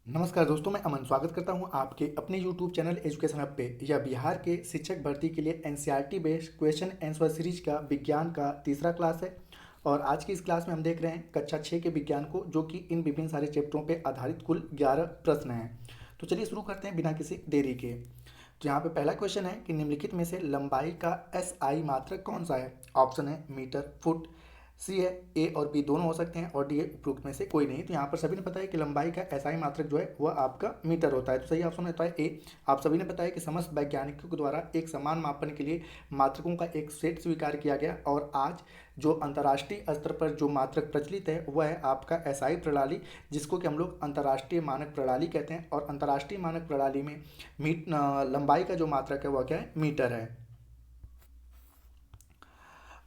नमस्कार दोस्तों, मैं अमन स्वागत करता हूं आपके अपने YouTube चैनल एजुकेशन हब पे। यह बिहार के शिक्षक भर्ती के लिए NCERT based question answer series का विज्ञान का तीसरा क्लास है। और आज की इस क्लास में हम देख रहे हैं कक्षा 6 के विज्ञान को, जो कि इन विभिन्न सारे चैप्टरों पे आधारित कुल 11 प्रश्न हैं। तो चलिए शुरू करते हैं बिना किसी देरी के। तो यहाँ पे पहला क्वेश्चन है कि निम्नलिखित में से लंबाई का SI मात्रक कौन सा है। ऑप्शन है मीटर, फुट, सी है ए और बी दोनों हो सकते हैं, और डी है उपरोक्त में से कोई नहीं। तो यहाँ पर सभी ने पता है कि लंबाई का एसआई मात्रक जो है वह आपका मीटर होता है, तो सही ऑप्शन होता है ए। आप सभी ने पता है कि समस्त वैज्ञानिकों के द्वारा एक समान मापन के लिए मात्रकों का एक सेट स्वीकार किया गया, और आज जो अंतर्राष्ट्रीय स्तर पर जो मात्रक प्रचलित है वह है आपका एसआई प्रणाली, जिसको कि हम लोग अंतर्राष्ट्रीय मानक प्रणाली कहते हैं। और अंतर्राष्ट्रीय मानक प्रणाली में लंबाई का जो मात्रक है वह क्या है, मीटर है।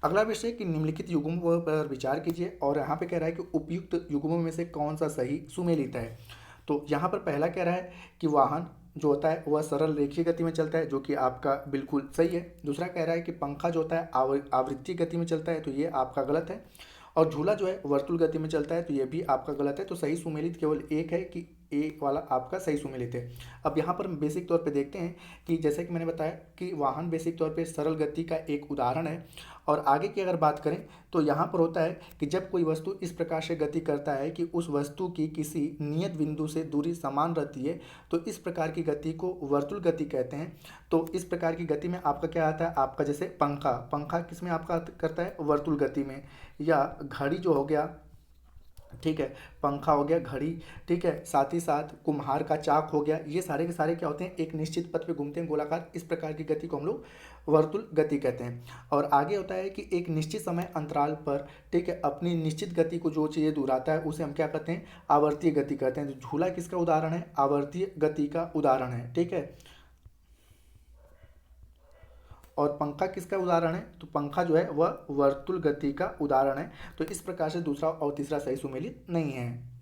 अगला विषय कि निम्नलिखित युग्मों पर विचार कीजिए, और यहाँ पे कह रहा है कि उपयुक्त युग्मों में से कौन सा सही सुमेलित है। तो यहाँ पर पहला कह रहा है कि वाहन जो होता है वह सरल रेखीय गति में चलता है, जो कि आपका बिल्कुल सही है। दूसरा कह रहा है कि पंखा जो होता है आवृत्तीय गति में चलता है, तो ये आपका गलत है। और झूला जो है वर्तुल गति में चलता है, तो ये भी आपका गलत है। तो सही सुमेलित केवल एक है कि ए वाला आपका सही सुमेलित है। अब यहाँ पर हम बेसिक तौर पे देखते हैं कि जैसे कि मैंने बताया कि वाहन बेसिक तौर पे सरल गति का एक उदाहरण है। और आगे की अगर बात करें तो यहाँ पर होता है कि जब कोई वस्तु इस प्रकार से गति करता है कि उस वस्तु की किसी नियत बिंदु से दूरी समान रहती है, तो इस प्रकार की गति को वर्तुल गति कहते हैं। तो इस प्रकार की गति में आपका क्या आता है, आपका जैसे पंखा पंखा किस में आपका करता है, वर्तुल गति में। या घड़ी जो हो गया, ठीक है, पंखा हो गया, घड़ी, ठीक है, साथ ही साथ कुम्हार का चाक हो गया, ये सारे के सारे क्या होते हैं, एक निश्चित पथ पे घूमते हैं गोलाकार। इस प्रकार की गति को हम लोग वर्तुल गति कहते हैं। और आगे होता है कि एक निश्चित समय अंतराल पर, ठीक है, अपनी निश्चित गति को जो चीज़ें दोहराता है उसे हम क्या कहते हैं, आवर्तीय गति कहते हैं। तो झूला किसका उदाहरण है, आवर्तीय गति का उदाहरण है, ठीक है। और पंखा किसका उदाहरण है, तो पंखा जो है वह वर्तुल गति का उदाहरण है। तो इस प्रकार से दूसरा और तीसरा सही सुमेलित नहीं है।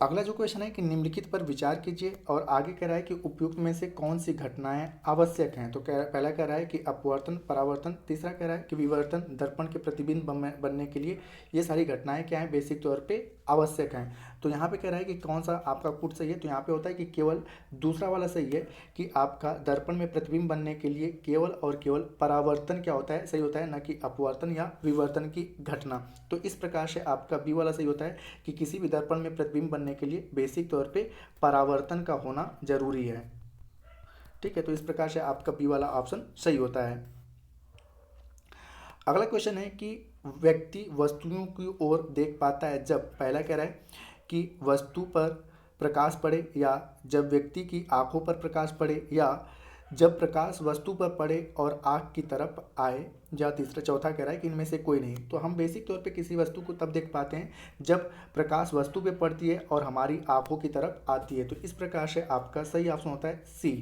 अगला जो क्वेश्चन है कि निम्नलिखित पर विचार कीजिए, और आगे कह रहा है कि उपयुक्त में से कौन सी घटनाएं आवश्यक हैं। तो पहला कह रहा है कि अपवर्तन, परावर्तन। तीसरा कह रहा है कि विवर्तन, दर्पण के प्रतिबिंब बनने के लिए ये सारी घटनाएं क्या है, बेसिक तौर पे आवश्यक हैं। तो यहाँ पे कह रहा है कि कौन सा आपका पुट सही है। तो यहाँ पे होता है कि केवल दूसरा वाला सही है कि आपका दर्पण में प्रतिबिंब बनने के लिए केवल और केवल परावर्तन क्या होता है, सही होता है, न कि अपवर्तन या विवर्तन की घटना। तो इस प्रकार से आपका बी वाला सही होता है कि किसी भी दर्पण में प्रतिबिंब बनने के लिए बेसिक तौर पे परावर्तन का होना जरूरी है, ठीक है। तो इस प्रकार से आपका बी वाला ऑप्शन सही होता है। अगला क्वेश्चन है कि व्यक्ति वस्तुओं की ओर देख पाता है जब, पहला कह रहा है कि वस्तु पर प्रकाश पड़े, या जब व्यक्ति की आंखों पर प्रकाश पड़े, या जब प्रकाश वस्तु पर पड़े और आँख की तरफ आए, या तीसरा चौथा कह रहा है कि इनमें से कोई नहीं। तो हम बेसिक तौर पे किसी वस्तु को तब देख पाते हैं जब प्रकाश वस्तु पे पड़ती है और हमारी आंखों की तरफ आती है। तो इस प्रकार से आपका सही ऑप्शन होता है सी।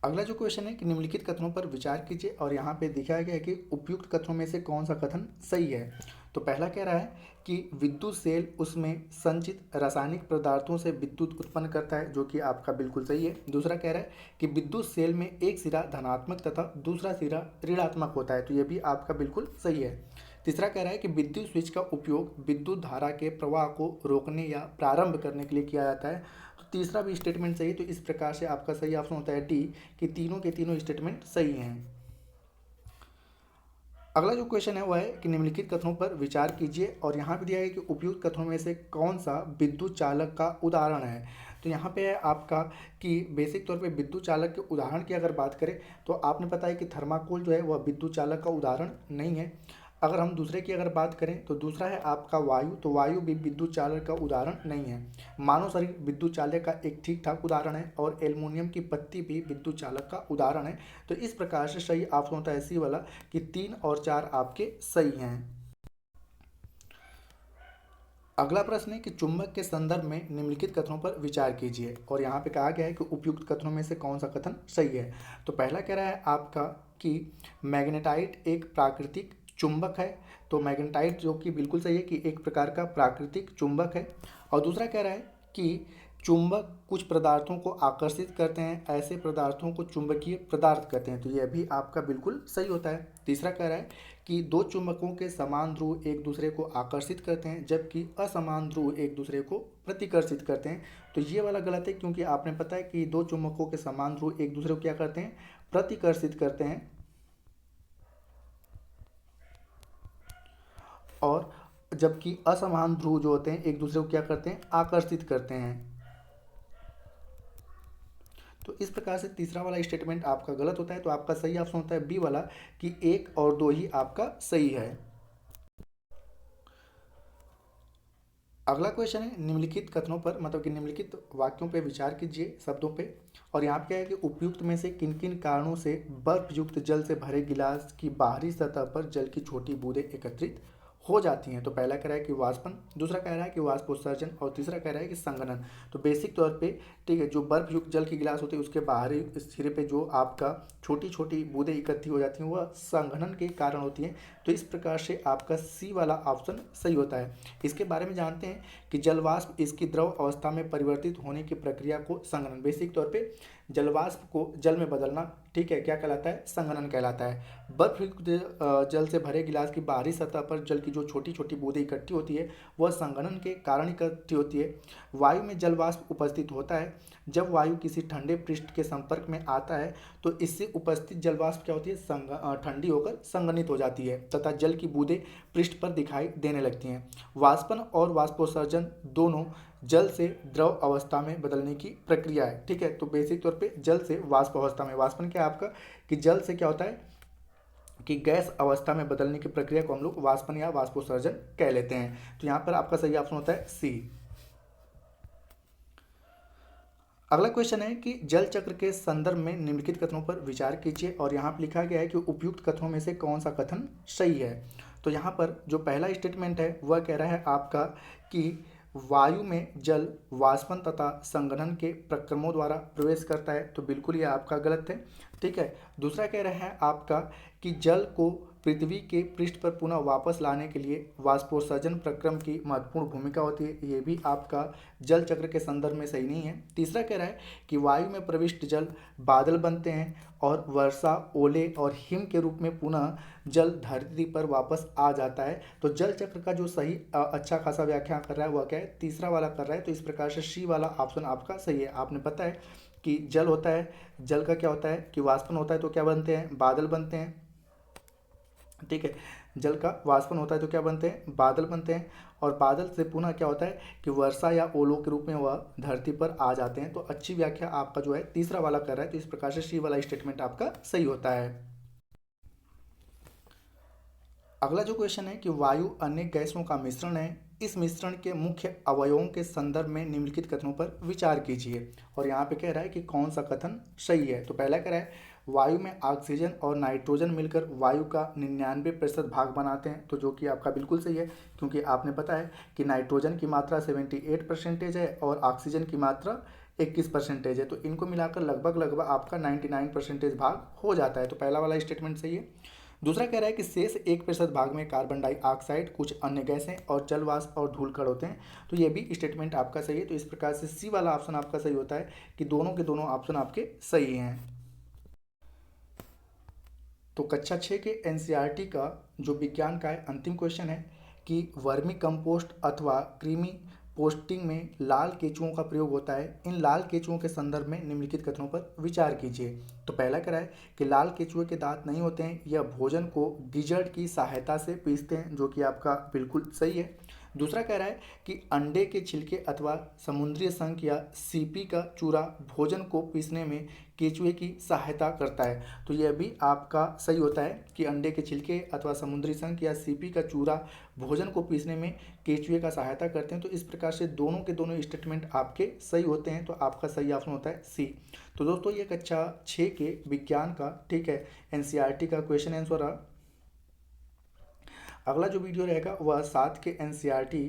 अगला जो क्वेश्चन है कि निम्नलिखित कथनों पर विचार कीजिए, और यहाँ पे दिखाया गया है कि उपयुक्त कथनों में से कौन सा कथन सही है। तो पहला कह रहा है कि विद्युत सेल उसमें संचित रासायनिक पदार्थों से विद्युत उत्पन्न करता है, जो कि आपका बिल्कुल सही है। दूसरा कह रहा है कि विद्युत सेल में एक सिरा धनात्मक तथा दूसरा सिरा ऋणात्मक होता है, तो ये भी आपका बिल्कुल सही है। तीसरा कह रहा है कि विद्युत स्विच का उपयोग विद्युत धारा के प्रवाह को रोकने या प्रारंभ करने के लिए किया जाता है। तो तीसरा भी स्टेटमेंट सही है। तो इस प्रकार से आपका सही ऑप्शन होता है डी, कि तीनों के तीनों स्टेटमेंट सही हैं। अगला जो क्वेश्चन है वह है कि निम्नलिखित कथनों पर विचार कीजिए, और यहाँ पे दिया है कि उपयुक्त कथनों में से कौन सा विद्युत चालक का उदाहरण है। तो यहाँ पे है आपका कि बेसिक तौर पे विद्युत चालक के उदाहरण की अगर बात करें तो आपने पता है कि थर्माकोल जो है वह विद्युत चालक का उदाहरण नहीं है। अगर हम दूसरे की अगर बात करें तो दूसरा है आपका वायु, तो वायु भी विद्युत चालक का उदाहरण नहीं है। मानव शरीर विद्युत चालक का एक ठीक ठाक उदाहरण है, और एल्युमिनियम की पत्ती भी विद्युत चालक का उदाहरण है। तो इस प्रकार से सही ऑप्शन होता है सी वाला, कि 3 और 4 आपके सही हैं। अगला प्रश्न है कि चुंबक के संदर्भ में निम्नलिखित कथनों पर विचार कीजिए, और यहाँ पे कहा गया है कि उपयुक्त कथनों में से कौन सा कथन सही है। तो पहला कह रहा है आपका कि मैग्नेटाइट एक प्राकृतिक चुंबक है, तो मैग्नेटाइट जो कि बिल्कुल सही है कि एक प्रकार का प्राकृतिक चुंबक है। और दूसरा कह रहा है कि चुंबक कुछ पदार्थों को आकर्षित करते हैं, ऐसे पदार्थों को चुंबकीय पदार्थ कहते हैं, तो यह भी आपका बिल्कुल सही होता है। तीसरा कह रहा है कि दो चुंबकों के समान ध्रुव एक दूसरे को आकर्षित करते हैं जबकि असमान ध्रुव एक दूसरे को प्रतिकर्षित करते हैं। तो ये वाला गलत है, क्योंकि आपने पता है कि दो चुंबकों के समान ध्रुव एक दूसरे को क्या करते हैं, प्रतिकर्षित करते हैं, और जबकि असमान ध्रुव जो होते हैं एक दूसरे को क्या करते हैं, आकर्षित करते हैं। तो इस प्रकार से तीसरा वाला स्टेटमेंट आपका गलत होता है। तो आपका सही ऑप्शन होता है बी वाला, कि 1 और 2 ही आपका सही है। अगला क्वेश्चन है निम्नलिखित कथनों पर, मतलब कि निम्नलिखित वाक्यों पर विचार कीजिए, शब्दों पे। और यहाँ पे क्या है कि उपयुक्त में से किन किन कारणों से बर्फ युक्त जल से भरे गिलास की बाहरी सतह पर जल की छोटी बूंदें एकत्रित हो जाती हैं। तो पहला कह रहा है कि वाष्पन, दूसरा कह रहा है कि वाष्पोत्सर्जन, और तीसरा कह रहा है कि संघनन। तो बेसिक तौर पे ठीक है, जो बर्फ युक्त जल की गिलास होती है उसके बाहरी सिरे पे जो आपका छोटी छोटी बूंदें इकट्ठी हो जाती हैं वह संघनन के कारण होती हैं। तो इस प्रकार से आपका सी वाला ऑप्शन सही होता है। इसके बारे में जानते हैं कि जलवाष्प इसकी द्रव अवस्था में परिवर्तित होने की प्रक्रिया को संघनन, बेसिक तौर पे जलवाष्प को जल में बदलना, ठीक है, क्या कहलाता है, संघनन कहलाता है। बर्फ युक्त जल से भरे गिलास की बाहरी सतह पर जल की जो छोटी छोटी बूंदें इकट्ठी होती है वह संघनन के कारण इकट्ठी होती है। वायु में जलवाष्प उपस्थित होता है। जब वायु किसी ठंडे पृष्ठ के संपर्क में आता है तो इससे उपस्थित जलवाष्प क्या होती है, ठंडी होकर संघनित हो जाती है तथा जल की बूंदें पृष्ठ पर दिखाई देने लगती हैं। वाष्पन और वाष्पोत्सर्जन दोनों जल से द्रव अवस्था में बदलने की प्रक्रिया है। ठीक है, तो बेसिक तौर पे जल से वाष्प अवस्था में, वाष्पन क्या है आपका, कि जल से क्या होता है कि गैस अवस्था में बदलने की प्रक्रिया को हम लोग वाष्पन या वाष्पोत्सर्जन कह लेते हैं। तो यहाँ पर आपका सही ऑप्शन होता है सी। अगला क्वेश्चन है कि जल चक्र के संदर्भ में निम्नलिखित कथनों पर विचार कीजिए। और यहाँ पर लिखा गया है कि उपयुक्त कथनों में से कौन सा कथन सही है। तो यहाँ पर जो पहला स्टेटमेंट है वह कह रहा है आपका कि वायु में जल वाष्पन तथा संघनन के प्रक्रमों द्वारा प्रवेश करता है। तो बिल्कुल ये आपका गलत है। ठीक है, दूसरा कह रहा है आपका कि जल को पृथ्वी के पृष्ठ पर पुनः वापस लाने के लिए वाष्पोत्सर्जन प्रक्रम की महत्वपूर्ण भूमिका होती है। ये भी आपका जल चक्र के संदर्भ में सही नहीं है। तीसरा कह रहा है कि वायु में प्रविष्ट जल बादल बनते हैं और वर्षा, ओले और हिम के रूप में पुनः जल धरती पर वापस आ जाता है। तो जल चक्र का जो सही अच्छा खासा व्याख्या कर रहा है वह क्या है, तीसरा वाला कर रहा है। तो इस प्रकार से सी वाला ऑप्शन आपका सही है। आपने पता है कि जल होता है, जल का क्या होता है कि वाष्पन होता है तो क्या बनते हैं, बादल बनते हैं। ठीक है, जल का वाष्पन होता है तो क्या बनते हैं, बादल बनते हैं। और बादल से पुनः क्या होता है कि वर्षा या ओलों के रूप में वह धरती पर आ जाते हैं। तो अच्छी व्याख्या आपका जो है तीसरा वाला कर रहा है। तो इस प्रकार से सी वाला स्टेटमेंट आपका सही होता है। अगला जो क्वेश्चन है कि वायु अनेक गैसों का मिश्रण है। इस मिश्रण के मुख्य अवयवों के संदर्भ में निम्नलिखित कथनों पर विचार कीजिए। और यहाँ पे कह रहा है कि कौन सा कथन सही है। तो पहला कह रहा है वायु में ऑक्सीजन और नाइट्रोजन मिलकर वायु का 99% भाग बनाते हैं। तो जो कि आपका बिल्कुल सही है, क्योंकि आपने पता है कि नाइट्रोजन की मात्रा 78% है और ऑक्सीजन की मात्रा 21% है। तो इनको मिलाकर लगभग लगभग आपका 99% भाग हो जाता है। तो पहला वाला स्टेटमेंट सही है। दूसरा कह रहा है कि शेष 1% भाग में कार्बन डाइऑक्साइड, कुछ अन्य गैसें और जल वाष्प और धूल कण होते हैं। तो ये भी स्टेटमेंट आपका सही है। तो इस प्रकार से सी वाला ऑप्शन आपका सही होता है कि दोनों के दोनों ऑप्शन आपके सही हैं। तो कक्षा 6 के एनसीईआरटी का जो विज्ञान का है अंतिम क्वेश्चन है कि वर्मी कंपोस्ट अथवा कृमि पोस्टिंग में लाल केंचुओं का प्रयोग होता है। इन लाल केंचुओं के संदर्भ में निम्नलिखित कथनों पर विचार कीजिए। तो पहला कह रहा है कि लाल केंचुए के दांत नहीं होते हैं, यह भोजन को गिजड़ की सहायता से पीसते हैं, जो कि आपका बिल्कुल सही है। दूसरा कह रहा है कि अंडे के छिलके अथवा समुद्री शंख या सीपी का चूरा भोजन को पीसने में केंचुए की सहायता करता है। तो यह भी आपका सही होता है कि अंडे के छिलके अथवा समुद्री शंख या सीपी का चूरा भोजन को पीसने में केंचुए का सहायता करते हैं। तो इस प्रकार से दोनों के दोनों स्टेटमेंट आपके सही होते हैं। तो आपका सही ऑप्शन होता है सी। तो दोस्तों ये कक्षा 6 के विज्ञान का, ठीक है, एनसीईआरटी का क्वेश्चन आंसर रहा। अगला जो वीडियो रहेगा वह 7 के एनसीईआरटी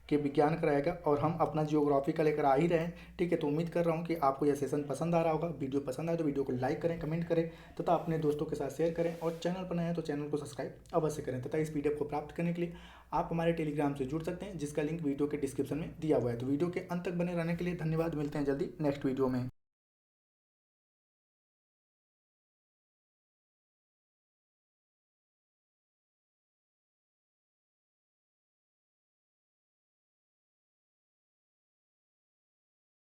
के विज्ञान का रहेगा और हम अपना जियोग्राफी का लेकर आ ही रहे हैं। ठीक है, तो उम्मीद कर रहा हूँ कि आपको यह सेशन पसंद आ रहा होगा। वीडियो पसंद आए तो वीडियो को लाइक करें, कमेंट करें तथा अपने दोस्तों के साथ शेयर करें। और चैनल पर नए हैं तो चैनल को सब्सक्राइब अवश्य करें तथा इस पीडीएफ को प्राप्त करने के लिए आप हमारे टेलीग्राम से जुड़ सकते हैं, जिसका लिंक वीडियो के डिस्क्रिप्शन में दिया हुआ है। तो वीडियो के अंत तक बने रहने के लिए धन्यवाद। मिलते हैं जल्दी नेक्स्ट वीडियो में।